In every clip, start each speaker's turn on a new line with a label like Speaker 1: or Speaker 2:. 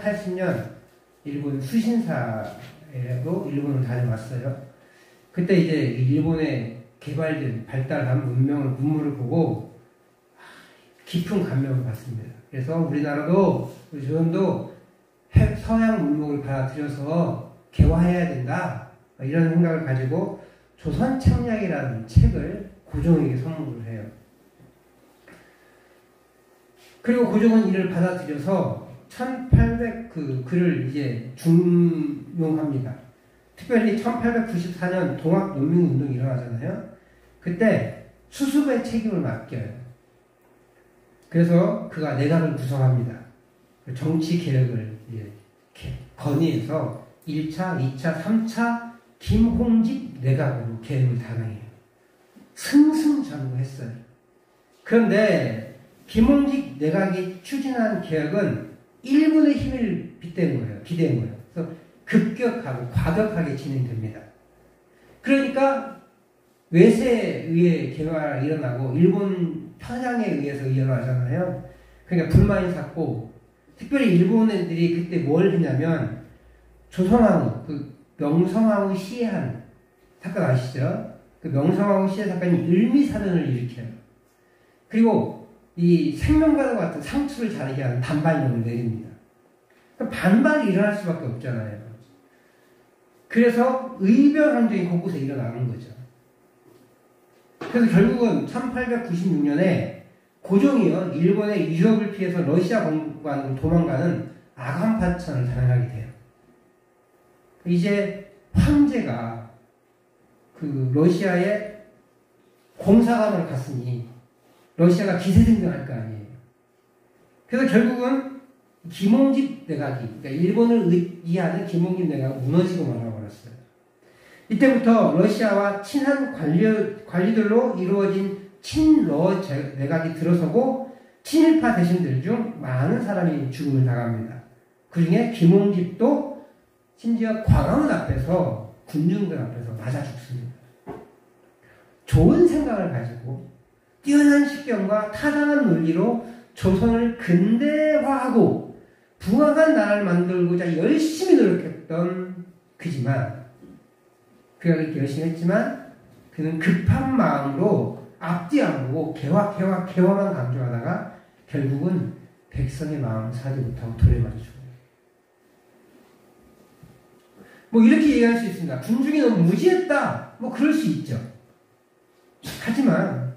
Speaker 1: 1880년 일본 수신사로 일본을 다녀왔어요. 그때 이제 일본의 개발된 발달한 문물을 보고 깊은 감명을 받습니다. 그래서 우리나라도 우리 조선도 서양 문물을 받아들여서 개화해야 된다, 이런 생각을 가지고 조선창략이라는 책을 고종에게 선물을 해요. 그리고 고종은 이를 받아들여서 1800 글을 이제 중용합니다. 특별히 1894년 동학농민운동이 일어나잖아요. 그때 수습의 책임을 맡겨요. 그래서 그가 내각을 구성합니다. 정치 개혁을 건의해서 1차, 2차, 3차 김홍직 내각으로 개혁을 단행해요. 승승장구했어요. 그런데 김홍직 내각이 추진한 개혁은 일본의 힘을 빗댄 거예요. 그래서 급격하고 과격하게 진행됩니다. 그러니까 외세에 의해 개화가 일어나고 일본 편향에 의해서 일어나잖아요. 그러니까 불만이 샀고, 특별히 일본 애들이 그때 뭘 했냐면 조선왕후, 그 명성황후 시해한 사건 아시죠? 그 명성황후 시해 사건이 을미사변을 일으켜요. 그리고 이 생명과도 같은 상투를 자르게 하는 단반령을 내립니다. 반발이 일어날 수밖에 없잖아요. 그래서 의변항쟁이 곳곳에 일어나는 거죠. 그래서 결국은 1896년에 고종이요, 일본의 위협을 피해서 러시아 공관으로 도망가는 아간파천을 단행하게 돼요. 이제 황제가 그 러시아에 공사관을 갔으니 러시아가 기세등등할 거 아니에요. 그래서 결국은 김홍집 내각이, 그러니까 일본을 이해하는 김홍집 내각이 무너지고 말아버렸어요. 이때부터 러시아와 친한 관리들로 이루어진 친러 내각이 들어서고 친일파 대신들 중 많은 사람이 죽음을 당합니다. 그 중에 김홍집도 심지어 광화문 앞에서 군중들 앞에서 맞아 죽습니다. 좋은 생각을 가지고 뛰어난 식견과 타당한 논리로 조선을 근대화하고 부강한 나라를 만들고자 열심히 노력했던 그지만, 그가 그렇게 열심히 했지만 그는 급한 마음으로 앞뒤 안 보고 개화만 강조하다가 결국은 백성의 마음을 사지 못하고 돌에 맞아 죽어요. 뭐 이렇게 얘기할 수 있습니다. 군중이 너무 무지했다, 뭐 그럴 수 있죠. 하지만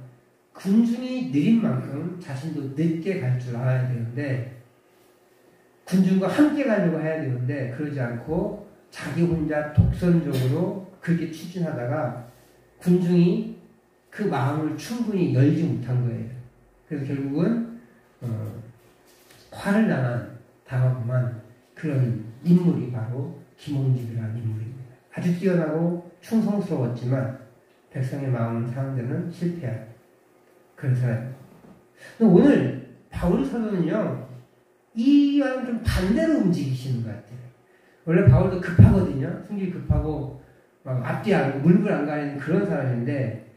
Speaker 1: 군중이 느린 만큼 자신도 늦게 갈 줄 알아야 되는데, 군중과 함께 가려고 해야 되는데 그러지 않고 자기 혼자 독선적으로 그렇게 추진하다가 군중이 그 마음을 충분히 열지 못한 거예요. 그래서 결국은 화를 당하고만 그런 인물이 바로 김홍집이라는 인물입니다. 아주 뛰어나고 충성스러웠지만 백성의 마음을 사는 데는 실패한 그런 사람입니다. 오늘 바울 사도는요, 이와는 좀 반대로 움직이시는 것 같아요. 원래 바울도 급하거든요. 성질이 급하고 막 앞뒤 안 물불 안 가리는 그런 사람인데,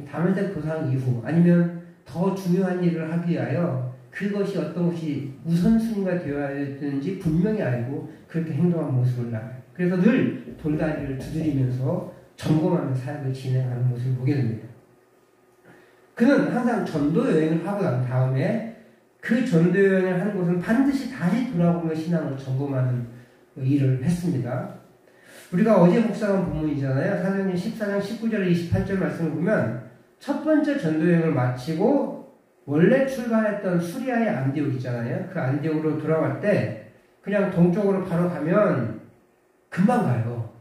Speaker 1: 다메섹 도상 이후 아니면 더 중요한 일을 하기 위하여 그것이 어떤 것이 우선순위가 되어야 되는지 분명히 알고 그렇게 행동한 모습을 나와요. 그래서 늘 돌다리를 두드리면서 점검하는 사역을 진행하는 모습을 보게 됩니다. 그는 항상 전도 여행을 하고 난 다음에 그 전도 여행을 하는 곳은 반드시 다시 돌아보며 신앙을 점검하는 일을 했습니다. 우리가 어제 묵상한 본문이잖아요. 사도행전 14장 19절 28절 말씀을 보면 첫 번째 전도 여행을 마치고 원래 출발했던 수리아의 안디옥 있잖아요. 그 안디옥으로 돌아갈 때 그냥 동쪽으로 바로 가면 금방 가요.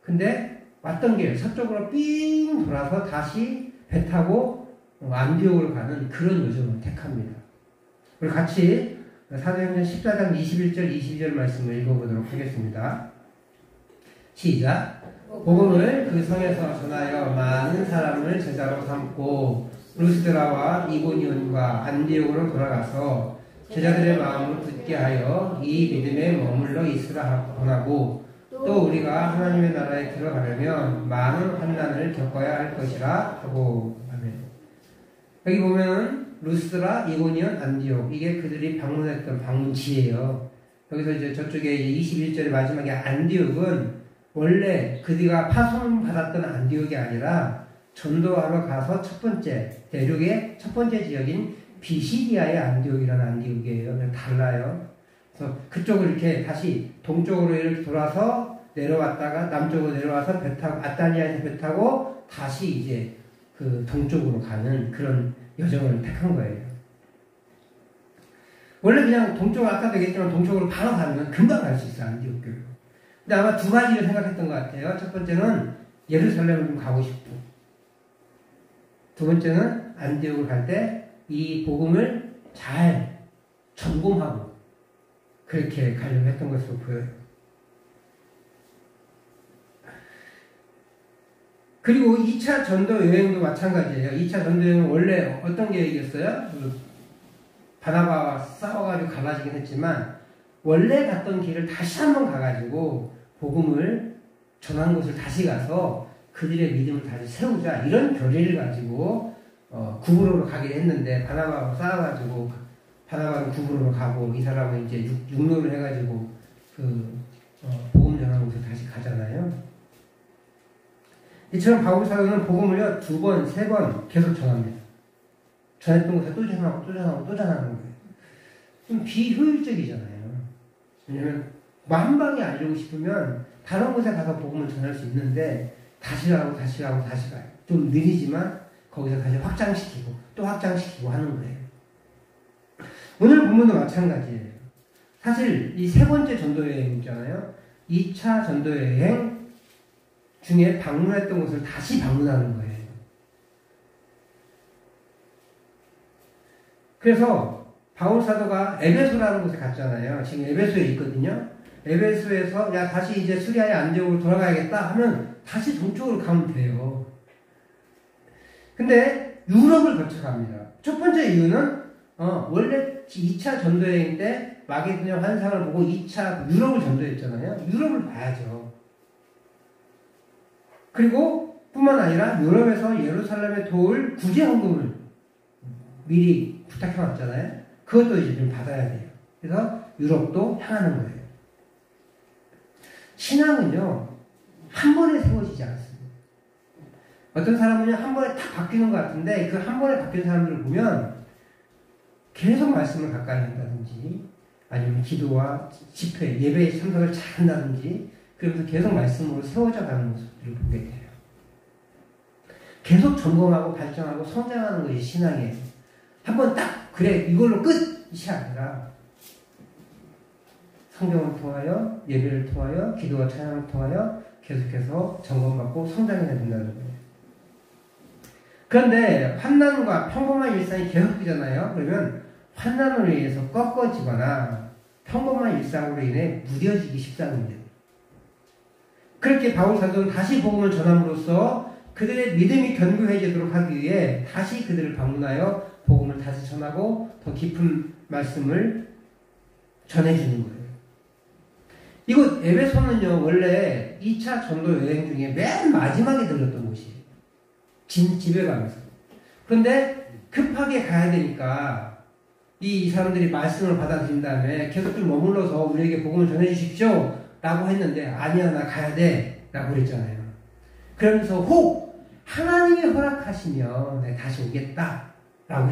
Speaker 1: 근데 왔던 길 서쪽으로 삥 돌아서 다시 배 타고 안디옥으로 가는 그런 요정을 택합니다. 우리 같이 사도행전 14장 21절 22절 말씀을 읽어보도록 하겠습니다. 시작. 복음을 그 성에서 전하여 많은 사람을 제자로 삼고 루스드라와 이고니온과 안디옥으로 돌아가서 제자들의 마음을 굳게 하여 이 믿음에 머물러 있으라 권하고, 또 우리가 하나님의 나라에 들어가려면 많은 환난을 겪어야 할 것이라 하고. 아멘. 여기 보면 루스드라, 이고니온, 안디옥, 이게 그들이 방문했던 방문지예요. 여기서 이제 저쪽에 이제 21절의 마지막에 안디옥은 원래 그들가 파송받았던 안디옥이 아니라 전도하러 가서 첫 번째, 대륙의 첫 번째 지역인 비시디아의 안디옥이라는 안디옥이에요. 달라요. 그래서 그쪽을 이렇게 다시 동쪽으로 이렇게 돌아서 내려왔다가 남쪽으로 내려와서 배 타고, 아따니아에서 배 타고 다시 이제 그 동쪽으로 가는 그런 여정을 택한 거예요. 원래 그냥 동쪽, 아까도 얘기했지만 동쪽으로 바로 가면 금방 갈 수 있어요, 안디옥 교회로. 근데 아마 두 가지를 생각했던 것 같아요. 첫 번째는 예루살렘을 좀 가고 싶고, 두 번째는 안디옥을 갈 때 이 복음을 잘 전공하고 그렇게 가려고 했던 것으로 보여요. 그리고 2차 전도 여행도 마찬가지예요. 2차 전도 여행은 원래 어떤 계획이었어요? 바나바와 싸워가지고 갈라지긴 했지만 원래 갔던 길을 다시 한번 가가지고 복음을 전한 곳을 다시 가서 그들의 믿음을 다시 세우자, 이런 결의를 가지고 구브로로 가기로 했는데, 바나바하고 싸워가지고 바나바는 구브로로 가고 이 사람은 이제 육로를 해가지고 복음 전하는 곳을 다시 가잖아요. 이처럼 바울 사도는 복음을요 2번, 3번 계속 전합니다. 전했던 곳에 또 전하고 또 전하고 또 전하는 거예요. 좀 비효율적이잖아요. 왜냐면 한 방에 알리고 싶으면 다른 곳에 가서 복음을 전할 수 있는데 다시 가고 다시 가고 다시 가요. 좀 느리지만 거기서 다시 확장시키고 또 확장시키고 하는 거예요. 오늘 본문도 마찬가지예요. 사실 이 세 번째 전도여행 있잖아요. 2차 전도여행 중에 방문했던 곳을 다시 방문하는 거예요. 그래서 바울 사도가 에베소라는 곳에 갔잖아요. 지금 에베소에 있거든요. 에베소에서 야 다시 이제 수리아의 안디옥으로 돌아가야겠다 하면 다시 동쪽으로 가면 돼요. 근데 유럽을 거쳐갑니다. 첫 번째 이유는 원래 2차 전도여행 때 마게도냐 환상을 보고 2차 유럽을 전도했잖아요. 유럽을 봐야죠. 그리고 뿐만 아니라 유럽에서 예루살렘에 도울 구제 헌금을 미리 부탁해왔잖아요. 그것도 이제 좀 받아야 돼요. 그래서 유럽도 향하는 거예요. 신앙은요 한 번에 세워지지 않습니다. 어떤 사람은요 한 번에 딱 바뀌는 것 같은데 그 한 번에 바뀐 사람들을 보면 계속 말씀을 가까이 한다든지 아니면 기도와 집회, 예배에 참석을 잘 한다든지 그러면서 계속 말씀으로 세워져 가는 모습들을 보게 돼요. 계속 점검하고 발전하고 성장하는 것이 신앙이에요. 한 번 딱 그래 이걸로 끝이 아니라 성경을 통하여 예배를 통하여 기도와 찬양을 통하여 계속해서 점검받고 성장해야 된다는 거예요. 그런데 환난과 평범한 일상이 계속되잖아요. 그러면 환난으로 인해서 꺾어지거나 평범한 일상으로 인해 무뎌지기 십상입니다. 그렇게 바울 사도는 다시 복음을 전함으로써 그들의 믿음이 견고해지도록 하기 위해 다시 그들을 방문하여 복음을 다시 전하고 더 깊은 말씀을 전해주는 거예요. 이곳 에베소는요 원래 2차 전도 여행 중에 맨 마지막에 들렀던 곳이에요. 집에 가면서. 그런데 급하게 가야 되니까 이 사람들이 말씀을 받아들인 다음에 계속 좀 머물러서 우리에게 복음을 전해주십시오 라고 했는데 아니야 나 가야 돼 라고 그랬잖아요. 그러면서 혹 하나님이 허락하시면 내가 다시 오겠다 라고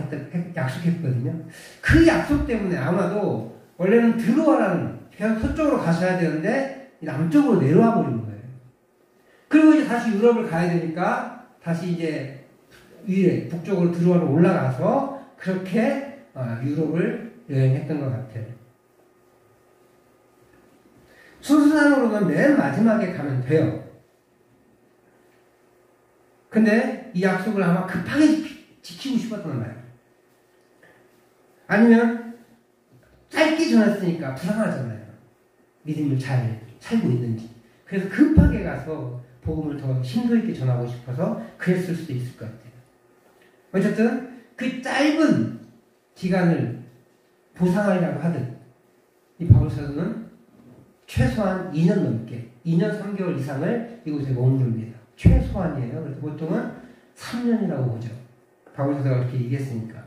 Speaker 1: 약속했거든요. 그 약속 때문에 아마도 원래는 들어와라는 그냥 서쪽으로 가셔야 되는데 남쪽으로 내려와 버린 거예요. 그리고 이제 다시 유럽을 가야 되니까 다시 이제 위에 북쪽으로 들어와서 올라가서 그렇게 유럽을 여행했던 것 같아요. 순서상으로는 맨 마지막에 가면 돼요. 근데 이 약속을 아마 급하게 지키고 싶었던 말이에요. 아니면 짧게 전했으니까 불안하잖아요. 믿음을 잘 살고 있는지. 그래서 급하게 가서 복음을 더 심도 있게 전하고 싶어서 그랬을 수도 있을 것 같아요. 어쨌든 그 짧은 기간을 보상하려고 하듯 이 바울 사도는 최소한 2년 넘게 2년 3개월 이상을 이곳에 머무릅니다. 최소한이에요. 그래서 보통은 3년이라고 보죠. 바울 사도가 그렇게 얘기했으니까.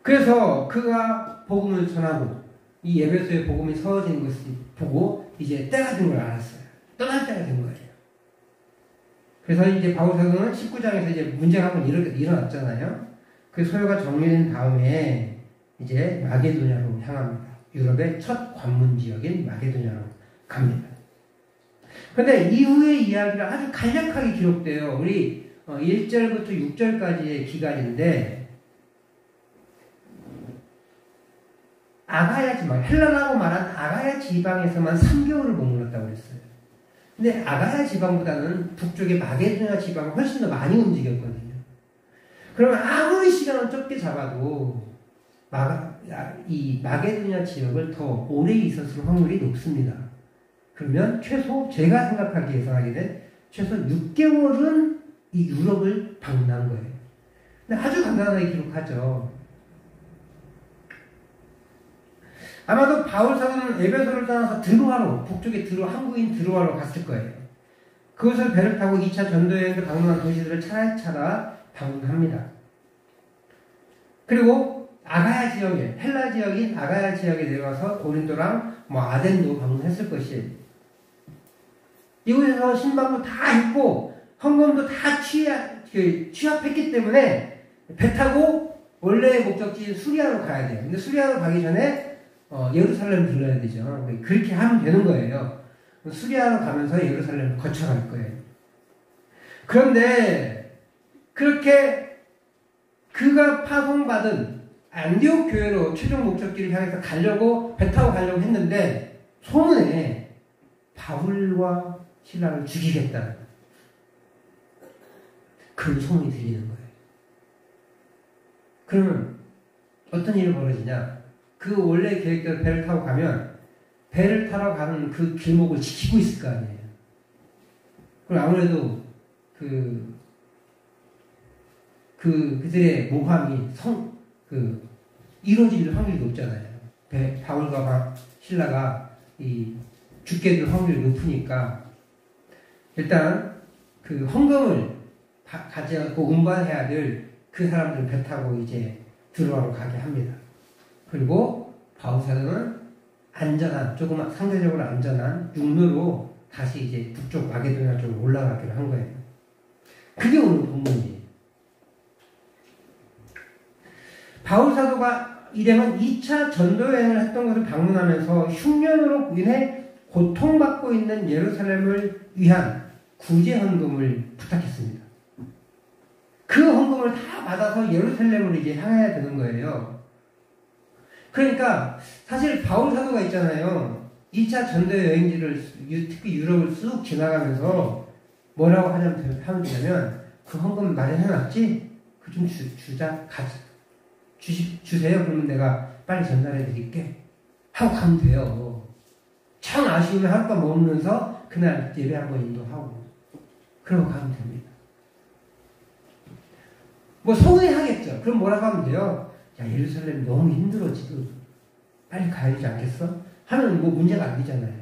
Speaker 1: 그래서 그가 복음을 전하고 이 에베소에 복음이 서어지는 것을 보고 이제 때가 된 걸 알았어요. 떠날 때가 된 거예요. 그래서 이제 바울 사도는 19장에서 이제 문제가 한번 일어났잖아요. 그 소요가 정리된 다음에 이제 마게도냐로 향합니다. 유럽의 첫 관문 지역인 마게도냐로 갑니다. 그런데 이후의 이야기가 아주 간략하게 기록돼요. 우리 1절부터 6절까지의 기간인데 아가야 지방, 헬라라고 말한 아가야 지방에서만 3개월을 머물렀다고 그랬어요. 근데 아가야 지방보다는 북쪽의 마게도냐 지방은 훨씬 더 많이 움직였거든요. 그러면 아무리 시간을 적게 잡아도 이 마게도냐 지역을 더 오래 있었을 확률이 높습니다. 그러면 최소 제가 생각하기에 예상하기는 최소 6개월은 이 유럽을 방문한 거예요. 근데 아주 간단하게 기록하죠. 아마도 바울 사도는 에베소를 떠나서 드로아로, 북쪽의 항구인 드로아로 갔을 거예요. 그것을 배를 타고 2차 전도여행을 방문한 도시들을 차례차례 방문합니다. 그리고 아가야 지역에, 헬라 지역인 아가야 지역에 내려가서 고린도랑 아덴도 방문했을 것이에요. 이곳에서 신방도 다 했고 헌금도 다 취합했기 때문에 배 타고 원래의 목적지인 수리아로 가야 돼요. 근데 수리아로 가기 전에 예루살렘 들러야 되죠. 그렇게 하면 되는 거예요. 수리아로 가면서 예루살렘을 거쳐갈 거예요. 그런데 그렇게 그가 파송받은 안디옥 교회로 최종 목적지를 향해서 배 타고 가려고 했는데 소문에 바울과 신라를 죽이겠다는 그런 소문이 들리는 거예요. 그러면 어떤 일이 벌어지냐? 그 원래 계획대로 배를 타고 가면 배를 타러 가는 그 길목을 지키고 있을 거 아니에요. 그리고 아무래도 그들의 모함이 이루어질 확률이 높잖아요. 바울과 신라가 죽게 될 확률이 높으니까 일단 그 헌금을 가져고 운반해야 될 그 사람들을 배 타고 이제 드로아로 가게 합니다. 그리고 바울 사도는 조금 상대적으로 안전한 육로로 다시 이제 북쪽 마게도냐 쪽으로 올라가기로 한 거예요. 그게 오늘 본문이에요. 바울 사도가 일행은 2차 전도여행을 했던 것을 방문하면서 흉년으로 인해 고통받고 있는 예루살렘을 위한 구제 헌금을 부탁했습니다. 그 헌금을 다 받아서 예루살렘으로 이제 향해야 되는 거예요. 그러니까 사실 바울 사도가 있잖아요. 2차 전도 여행지를 특히 유럽을 쑥 지나가면서 뭐라고 하면 되냐면 그 헌금 마련해놨지? 그 좀 주세요. 그러면 내가 빨리 전달해 드릴게. 하고 가면 돼요. 참 아쉬우면 하룻밤 머무면서 그날 예배 한번 인도하고 그러고 가면 됩니다. 서운해하겠죠. 그럼 뭐라고 하면 돼요? 야, 예루살렘 너무 힘들어 지금. 빨리 가야 되지 않겠어? 하면 문제가 안 되잖아요.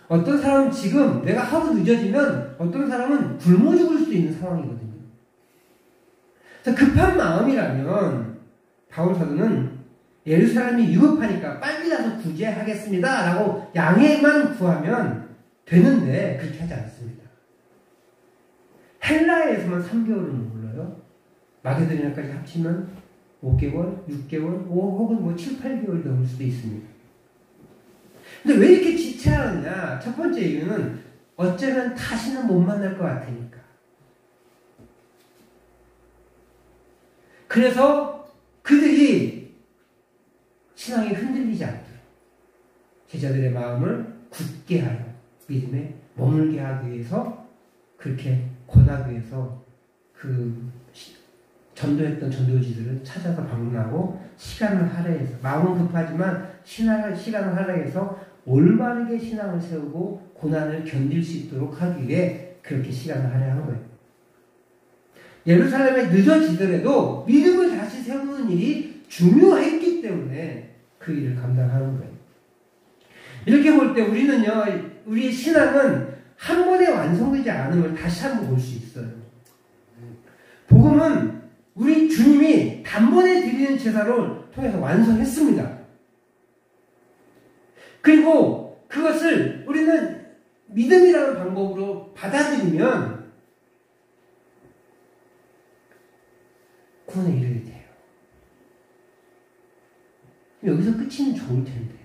Speaker 1: 어떤 사람은 지금 내가 하루 늦어지면 어떤 사람은 굶어 죽을 수도 있는 상황이거든요. 그래서 급한 마음이라면 바울 사도는 예루살렘이 위급하니까 빨리 가서 구제하겠습니다 라고 양해만 구하면 되는데 그렇게 하지 않습니다. 헬라에서만 3개월을 머물러요. 마게도냐까지 합치면 5개월, 6개월, 혹은 7, 8개월이 넘을 수도 있습니다. 근데 왜 이렇게 지체하느냐? 첫 번째 이유는 어쩌면 다시는 못 만날 것 같으니까. 그래서 그들이 신앙이 흔들리지 않도록 제자들의 마음을 굳게 하여 믿음에 머물게 하기 위해서 그렇게 권하기 위해서 전도했던 전도지들을 찾아서 방문하고 시간을 할애해서 마음은 급하지만 시간을 할애해서 올바르게 신앙을 세우고 고난을 견딜 수 있도록 하기 위해 그렇게 시간을 할애한 거예요. 예루살렘에 늦어지더라도 믿음을 다시 세우는 일이 중요했기 때문에 그 일을 감당하는 거예요. 이렇게 볼 때 우리는요, 우리의 신앙은 한 번에 완성되지 않으면 다시 한번 볼 수 있어요. 복음은 우리 주님이 단번에 드리는 제사로 통해서 완성했습니다. 그리고 그것을 우리는 믿음이라는 방법으로 받아들이면 구원에 이르게 돼요. 여기서 끝이면 좋을 텐데.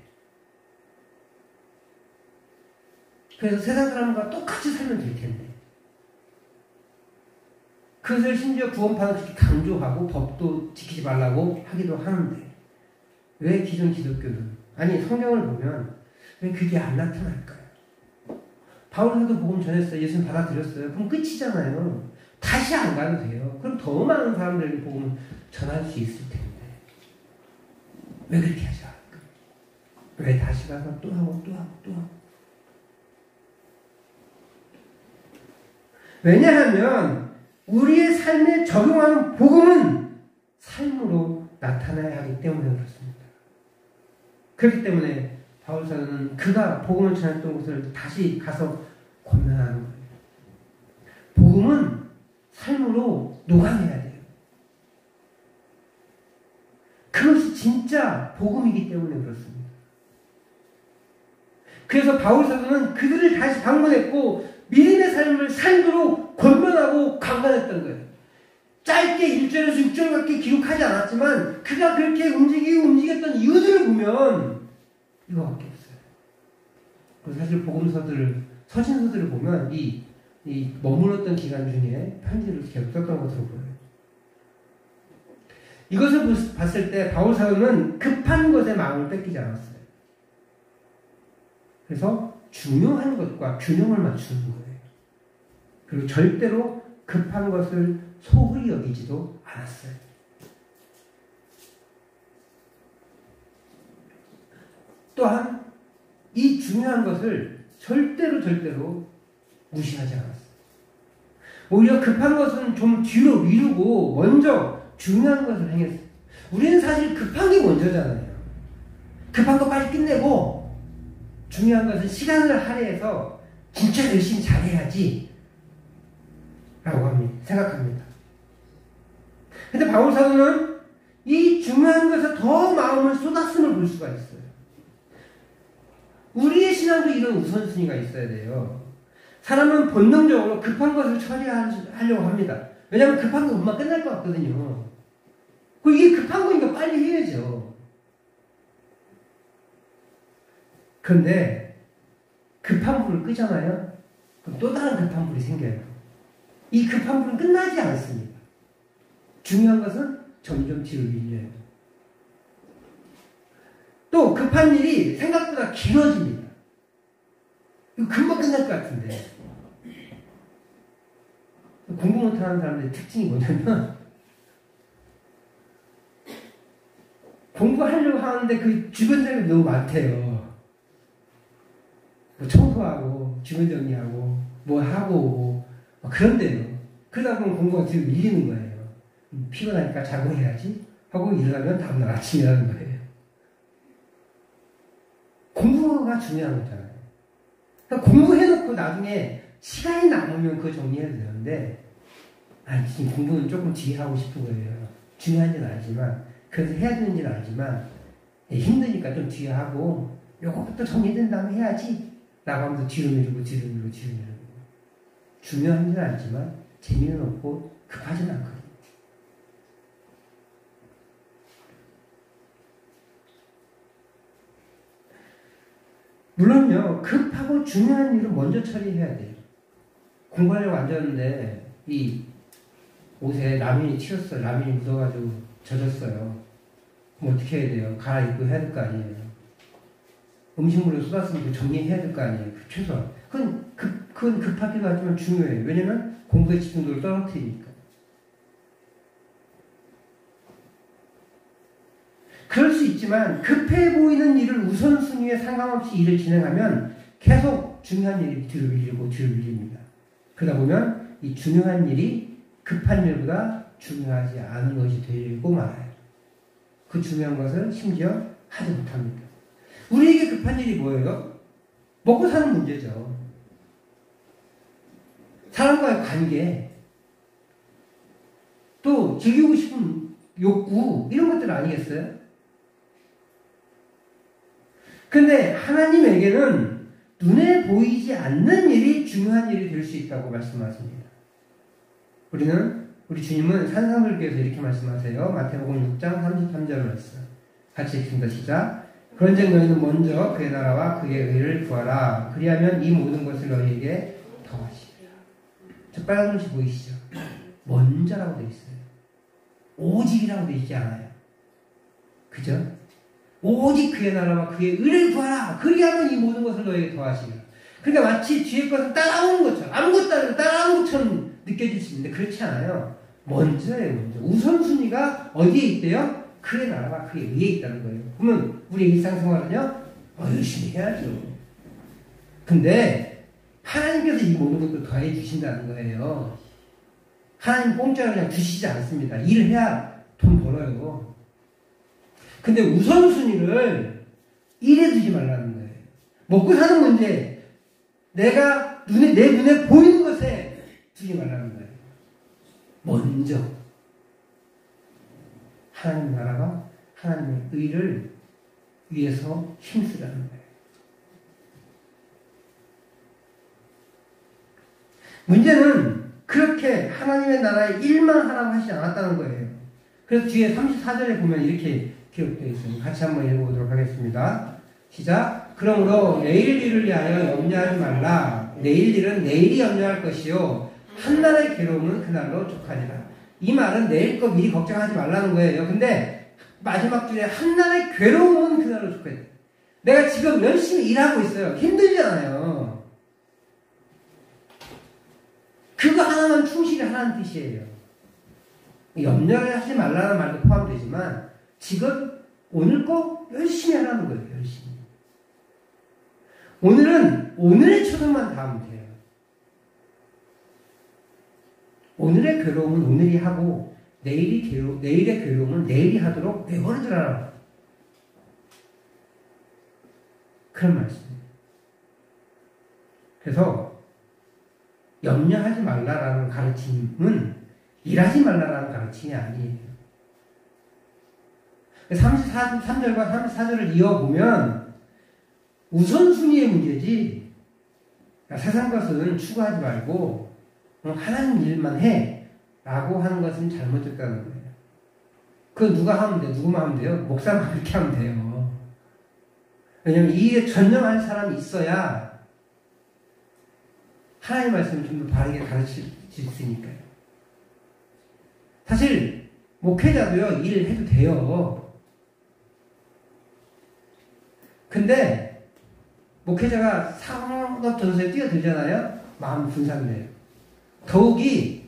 Speaker 1: 그래서 세상 사람과 똑같이 살면 될 텐데. 그것을 심지어 구원파는 그렇게 강조하고 법도 지키지 말라고 하기도 하는데 왜 기존 기독교는 아니 성경을 보면 왜 그게 안 나타날까요? 바울사도 복음 전했어요. 예수님 받아들였어요. 그럼 끝이잖아요. 다시 안 가도 돼요. 그럼 더 많은 사람들에게 복음을 전할 수 있을 텐데 왜 그렇게 하지 않을까? 왜 다시 가서 또 하고 또 하고 또 하고? 왜냐하면 우리의 삶에 적용하는 복음은 삶으로 나타나야 하기 때문에 그렇습니다. 그렇기 때문에 바울사는 그가 복음을 전했던 곳을 다시 가서 권면하는 거예요. 복음은 삶으로 녹아내야 돼요. 그것이 진짜 복음이기 때문에 그렇습니다. 그래서 바울사도는 그들을 다시 방문했고 믿음의 삶을 삶으로 권면하고 강간했던 거예요. 짧게 1절에서 6절밖에 기록하지 않았지만 그가 그렇게 움직였던 이유들을 보면 이거밖에 없어요. 그래서 사실 복음서들을 서신서들을 보면 이 머물렀던 기간 중에 편지를 계속 썼던 것으로 보여요. 이것을 봤을 때 바울 사도는 급한 것에 마음을 뺏기지 않았어요. 그래서 중요한 것과 균형을 맞추는 거예요. 그리고 절대로 급한 것을 소홀히 여기지도 않았어요. 또한 이 중요한 것을 절대로 무시하지 않았어요. 오히려 급한 것은 좀 뒤로 미루고 먼저 중요한 것을 행했어요. 우리는 사실 급한 게 먼저잖아요. 급한 거 빨리 끝내고 중요한 것은 시간을 할애해서 진짜 열심히 잘해야지 라고 생각합니다. 근데 바울사도는 이 중요한 것에 더 마음을 쏟았음을 볼 수가 있어요. 우리의 신앙도 이런 우선순위가 있어야 돼요. 사람은 본능적으로 급한 것을 처리하려고 합니다. 왜냐하면 급한 거 금방 끝날 것 같거든요. 이게 급한 거니까 빨리 해야죠. 그런데 급한 불을 끄잖아요. 그럼 또 다른 급한 불이 생겨요. 이 급한 불은 끝나지 않습니다. 중요한 것은 점점 뒤로 밀려요. 또 급한 일이 생각보다 길어집니다. 이거 금방 끝날 것 같은데. 공부 못하는 사람들의 특징이 뭐냐면 공부하려고 하는데 그 주변 사람이 너무 많대요. 뭐 청소하고 주변 정리하고 뭐 하고 그런데요. 그러다 보면 공부가 뒤로 밀리는 거예요. 피곤하니까 자고 해야지 하고 일어나면 다음날 아침이라는 거예요. 공부가 중요한 거잖아요. 그러니까 공부해놓고 나중에 시간이 남으면 그거 정리해도 되는데 지금 공부는 조금 뒤에 하고 싶은 거예요. 중요한지는 알지만 그래서 해야 되는지는 알지만 힘드니까 좀 뒤에 하고 요것부터 정리된 다음에 해야지 라고 하면서 뒤로 미루고 중요한지는 알지만 재미는 없고 급하진 않거든요. 물론요, 급하고 중요한 일을 먼저 처리해야 돼요. 공부하려고 앉았는데 이 옷에 라면이 튀었어요. 라면이 묻어가지고 젖었어요. 그럼 어떻게 해야 돼요? 갈아입고 해야 될 거 아니에요. 음식물을 쏟았으면 정리해야 될 거 아니에요. 최소한. 그건 급하기도 하지만 중요해요. 왜냐면 공부의 집중도를 떨어뜨리니까. 그럴 수 있지만 급해 보이는 일을 우선순위에 상관없이 일을 진행하면 계속 중요한 일이 뒤로 밀립니다. 그러다 보면 이 중요한 일이 급한 일보다 중요하지 않은 것이 되고 말아요. 그 중요한 것을 심지어 하지 못합니다. 우리에게 급한 일이 뭐예요? 먹고 사는 문제죠. 사람과의 관계, 또 즐기고 싶은 욕구 이런 것들 아니겠어요? 근데 하나님에게는 눈에 보이지 않는 일이 중요한 일이 될 수 있다고 말씀하십니다. 우리 주님은 산상들께서 이렇게 말씀하세요. 마태복음 6장 33절 말씀. 같이 읽습니다. 시작. 그런즉 너희는 먼저 그의 나라와 그의 의를 구하라. 그리하면 이 모든 것을 너희에게 더하시리라. 저 빨간 글씨 보이시죠? 먼저라고 되어 있어요. 오직이라고 되어 있지 않아요. 그죠? 오직 그의 나라와 그의 의를 구하라. 그리하면 이 모든 것을 너희에게 더하시리라. 그러니까 마치 뒤에 것을 따라오는 것처럼, 아무것도 아니고 따라오는 것처럼 느껴질 수 있는데 그렇지 않아요. 먼저예요. 먼저. 우선순위가 어디에 있대요? 그의 나라와 그의 의에 있다는 거예요. 그러면 우리 일상생활은요? 열심히 해야죠. 근데 하나님께서 이 모든 것도 더해 주신다는 거예요. 하나님 공짜로 그냥 주시지 않습니다. 일을 해야 돈 벌어요. 근데 우선순위를 일에 두지 말라는 거예요. 먹고 사는 문제, 내 눈에 보이는 것에 두지 말라는 거예요. 먼저 하나님 나라가 하나님의 의를 위해서 힘쓰라는 거예요. 문제는 그렇게 하나님의 나라의 일만 하라고 하지 않았다는 거예요. 그래서 뒤에 34절에 보면 이렇게 기록되어 있습니다. 같이 한번 읽어보도록 하겠습니다. 시작. 그러므로 내일 일을 위하여 염려하지 말라. 내일 일은 내일이 염려할 것이요 한날의 괴로움은 그날로 족하리라. 이 말은 내일 거 미리 걱정하지 말라는 거예요. 근데 마지막 줄에 한날의 괴로움은 그날로 족하리라. 내가 지금 열심히 일하고 있어요. 힘들잖아요. 그거 하나만 충실히 하라는 뜻이에요. 염려를 하지 말라는 말도 포함되지만 지금 오늘 거 열심히 하라는 거예요. 열심히. 오늘은 오늘의 초점만 닿으면 돼요. 오늘의 괴로움은 오늘이 하고 내일의 괴로움은 내일이 하도록 내버려두라. 그런 말씀입니다. 그래서 염려하지 말라라는 가르침은 일하지 말라라는 가르침이 아니에요. 33절과 34절을 이어보면 우선순위의 문제지 세상 것은 추구하지 말고 하나님 일만 해 라고 하는 것은 잘못됐다는 거예요. 그건 누가 하면 돼요? 누구만 하면 돼요? 목사만 그렇게 하면 돼요. 왜냐면 이 일에 전념할 사람이 있어야 하나님의 말씀을 좀 더 바르게 가르칠 수 있으니까요. 사실 목회자도요 일을 해도 돼요. 근데 목회자가 상업 전선에 뛰어들잖아요. 마음 분산돼요. 더욱이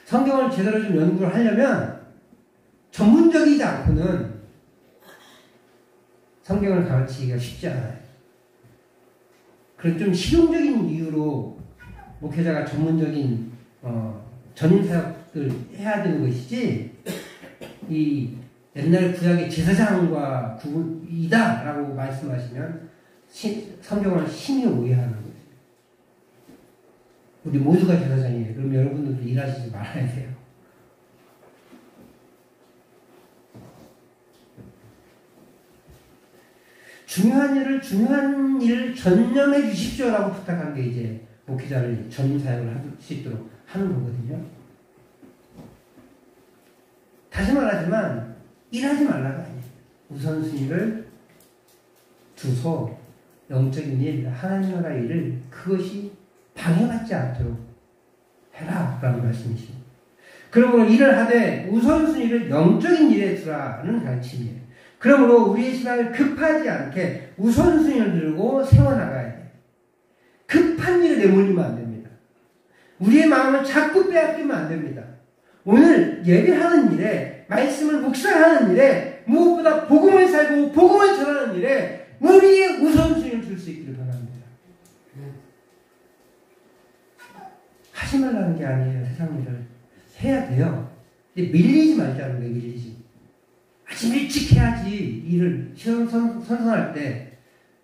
Speaker 1: 성경을 제대로 좀 연구를 하려면 전문적이지 않고는 성경을 가르치기가 쉽지 않아요. 그런 좀 실용적인 이유로 목회자가 전문적인 전임 사역을 해야 되는 것이지 이 옛날 구약의 제사장과 구이다라고 말씀하시면 성경을 심히 오해하는 거예요. 우리 모두가 제사장이에요. 그럼 여러분들도 일하시지 말아야 돼요. 중요한 일을 전념해 주십시오라고 부탁한 게 이제 목회자를 전임 사역을 할 수 있도록 하는 거거든요. 다시 말하지만 일하지 말라가 아니에요. 우선순위를 두서 영적인 일, 하나님 나라 일을 그것이 방해받지 않도록 해라 라는 말씀이십니다. 그러므로 일을 하되 우선순위를 영적인 일에 두라는 가르침이에요. 그러므로 우리의 신앙을 급하지 않게 우선순위를 들고 세워나가야 돼요. 급한 일에 내몰리면 안 됩니다. 우리의 마음을 자꾸 빼앗기면 안 됩니다. 오늘 예배하는 일에, 말씀을 묵상하는 일에, 무엇보다 복음을 살고 복음을 전하는 일에 우리의 우선순위를 줄 수 있기를 바랍니다. 하지 말라는 게 아니에요. 세상 일을 해야 돼요. 근데 밀리지 말자는 거예요. 밀리지. 아침 일찍 해야지 일을 선선할 때.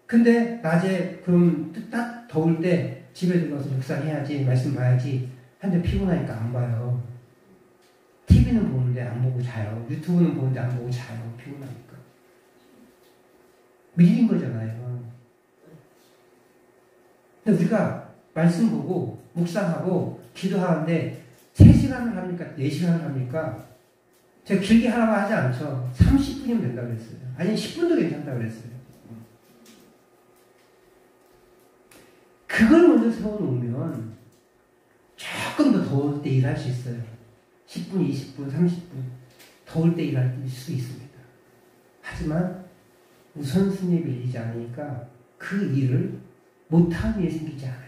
Speaker 1: 근데 낮에 그럼 딱 더울 때 집에 들어가서 묵상해야지 말씀 봐야지 한데 피곤하니까 안 봐요. TV는 보는데 안 보고 자요. 유튜브는 보는데 안 보고 자요. 피곤하니까. 밀린 거잖아요. 근데 우리가 말씀 보고 묵상하고 기도하는데 3시간을 합니까? 4시간을 합니까? 제가 길게 하라고 하지 않죠. 30분이면 된다고 그랬어요. 아니 10분도 괜찮다고 그랬어요. 그걸 먼저 세워놓으면 조금 더 더울 때 일할 수 있어요. 10분, 20분, 30분 더울 때 일할 수 있습니다. 하지만 우선순위에 밀리지 않으니까 그 일을 못하는 일이 생기지 않아요.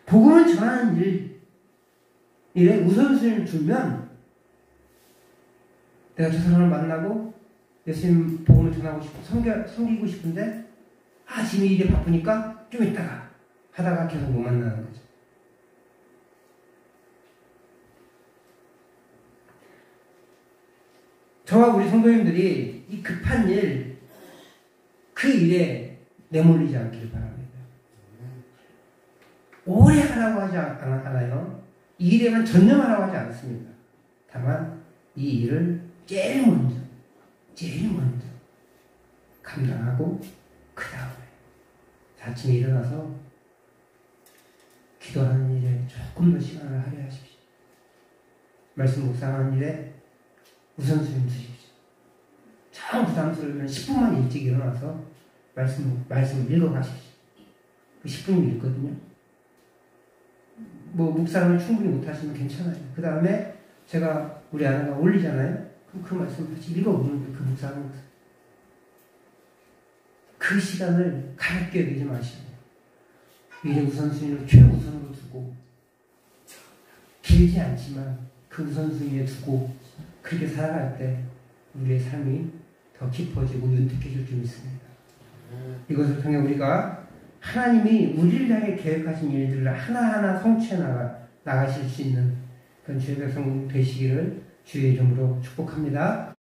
Speaker 1: 복음을 전하는 일에 우선순위를 두면 내가 저 사람을 만나고 예수님 복음을 전하고 싶고 섬기고 싶은데 지금 이 일에 바쁘니까 좀 이따가 하다가 계속 못 만나는 거죠. 저와 우리 성도님들이 이 급한 일, 그 일에 내몰리지 않기를 바랍니다. 오래 하라고 하지 않아요. 이 일에만 전념하라고 하지 않습니다. 다만 이 일을 제일 먼저 감당하고 그 다음에 아침에 일어나서 기도하는 일에 조금 더 시간을 할애하십시오. 말씀 묵상하는 일에 우선순위 두십시오. 참 부담스러우면 10분만 일찍 일어나서 말씀을 읽어가십시오. 그 10분이면 읽거든요. 묵상을 충분히 못하시면 괜찮아요. 그 다음에 제가 우리 아내가 올리잖아요. 그럼 그 말씀을 같이 읽어보는 그 묵상은 그 시간을 가볍게 여기지 마시고 일의 우선순위를 최우선으로 두고 길지 않지만 그 우선순위에 두고 그렇게 살아갈 때 우리의 삶이 더 깊어지고 윤택해질 줄 믿습니다. 이것을 통해 우리가 하나님이 우리를 향해 계획하신 일들을 하나하나 성취해 나가실 수 있는 그런 주의 백성 되시기를 주의 이름으로 축복합니다.